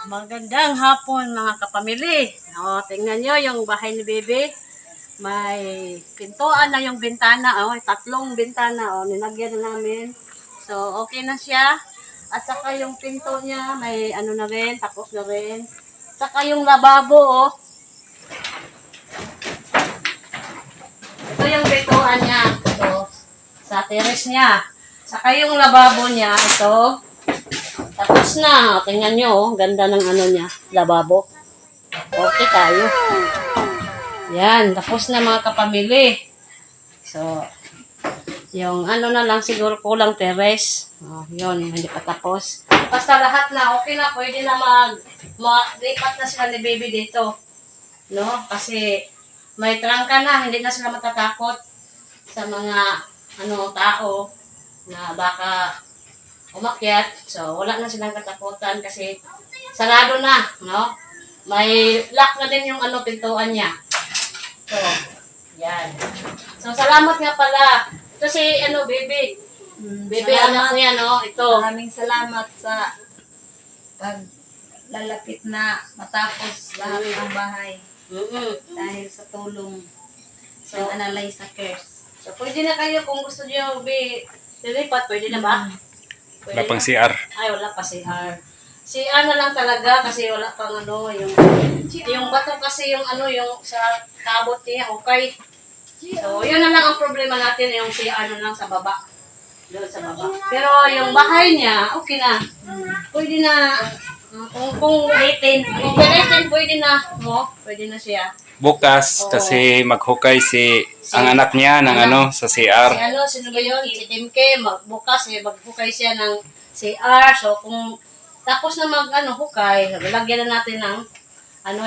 Magandang hapon mga kapamilya. Tingnan nyo yung bahay ni Bebe. May pintuan na yung bintana. Tatlong bintana. Nilagyan na namin. So, okay na siya. At saka yung pinto niya, may ano na rin, tapos na rin. Saka yung lababo, Ito yung pintuan niya. Ito, sa terrace niya. Saka yung lababo niya, ito. Tapos na. Tingnan nyo, ganda ng ano niya, lababo. Okay tayo. Yan, tapos na mga kapamilya. So, yung ano na lang siguro kulang terrace. Yun, hindi pa tapos. Basta lahat na, okay na, pwede na lipat na sila ni Baby dito. No? Kasi may trangka na, hindi na sila matatakot sa mga tao na baka umakyat. So, wala na silang katakutan kasi sarado na, no? May lock na din yung pintuan niya. So, yan. So, salamat nga pala. Ito si, Baby. Baby, anak niya, no? Ito. Maraming salamat sa paglalapit na matapos lahat ng bahay. Dahil sa tulong sa Analyza Cares. So, pwede na kayo kung gusto niyo, lilipat, pwede na ba? Wala pang CR. Ay, wala pa CR. CR na lang talaga kasi wala pang yung bato kasi yung yung sa kabot niya, okay. So, yun na lang ang problema natin, yung CR na lang sa baba. Doon sa baba. Pero yung bahay niya, okay na. Pwede na, kung ulitin, pwede na, pwede na siya. Bukas kasi maghukay ang anak niya ng sa CR. Sino ba yun? Si Timke, bukas maghukay siya ng CR. So, kung tapos na hukay, lagyan na natin ng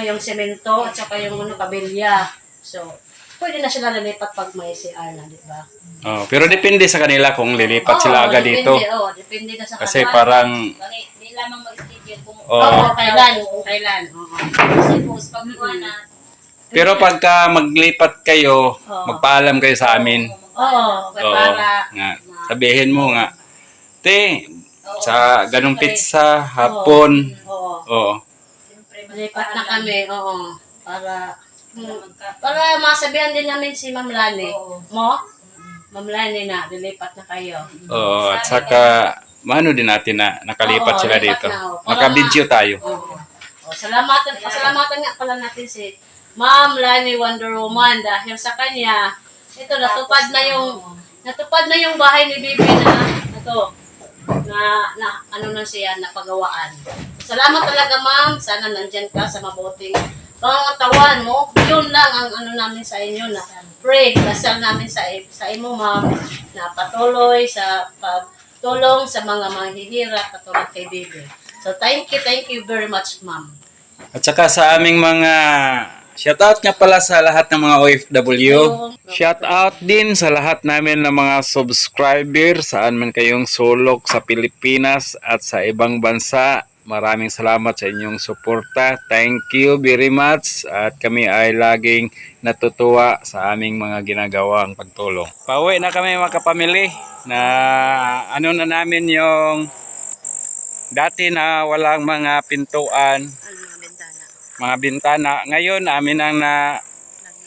yung semento at saka yung kabilya. So, pwede na sila lilipat pag may CR na, di ba? Pero depende sa kanila kung lilipat sila agad dito. Depende na sa Kasi kanila. parang Hindi lamang mag-schedule kung kailan. kasi post pag na. pero pagka maglipat kayo, magpaalam kayo sa amin. Para Nga. Sabihin mo nga, te, sa ganung pizza, hapon. Oo. Lipat na kami, Para masabihan din namin si Ma'am Lani. Ma'am Lani na, lilipat na kayo. Oo, at saka, mano din natin na nakalipat sila lipat dito. na, Maka-video tayo. Pasalamatan nga pala natin si Ma'am Lani Wonder Woman dahil sa kanya, ito, natupad na yung bahay ni Bibi na siya, napagawaan. Salamat talaga, Ma'am. Sana nandyan ka sa mabuting pangatawan mo. Yun lang ang namin sa inyo na pray. Dasal namin sa imo, Ma'am, na patuloy sa pagtulong sa mga manghihirap katulad kay Bibi. So, thank you very much, Ma'am. At saka sa aming mga shoutout nga pala sa lahat ng mga OFW. Shoutout din sa lahat namin ng mga subscriber saan man kayong sulok sa Pilipinas at sa ibang bansa. Maraming salamat sa inyong suporta. Thank you very much. At kami ay laging natutuwa sa aming mga ginagawang pagtulong. Pauwi na kami mga kapamilya na na namin yung dati na walang mga pintuan. Mga bintana. Ngayon, amin ang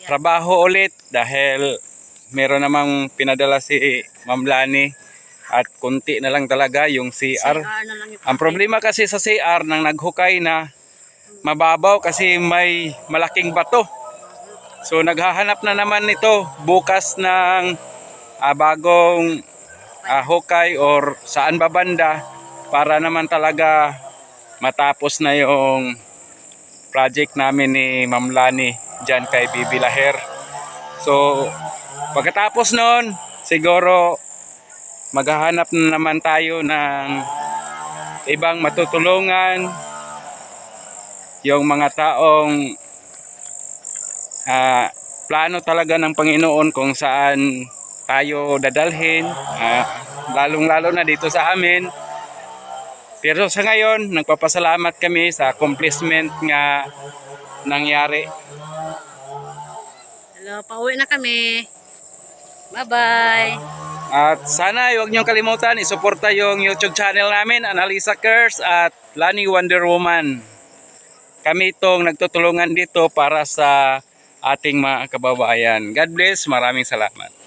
trabaho ulit dahil meron namang pinadala si Ma'am Lani at kunti na lang talaga yung CR. Ang problema kasi sa CR nang naghukay na mababaw kasi may malaking bato. So naghahanap na naman ito bukas ng bagong hukay or saan ba banda para naman talaga matapos na yung project namin ni Ma'am Lani dyan kay Bibi Laher. So, pagkatapos nun, siguro maghahanap na naman tayo ng ibang matutulungan, yung mga taong plano talaga ng Panginoon kung saan tayo dadalhin, lalong-lalo na dito sa amin. Pero sa ngayon, nagpapasalamat kami sa accomplishment nga nangyari. Hello, pauwi na kami. Bye-bye. At sana huwag niyong kalimutan, isuporta yung YouTube channel namin, Analyza Cares at Lani Wonder Woman. kami itong nagtutulungan dito para sa ating mga kababayan. God bless, maraming salamat.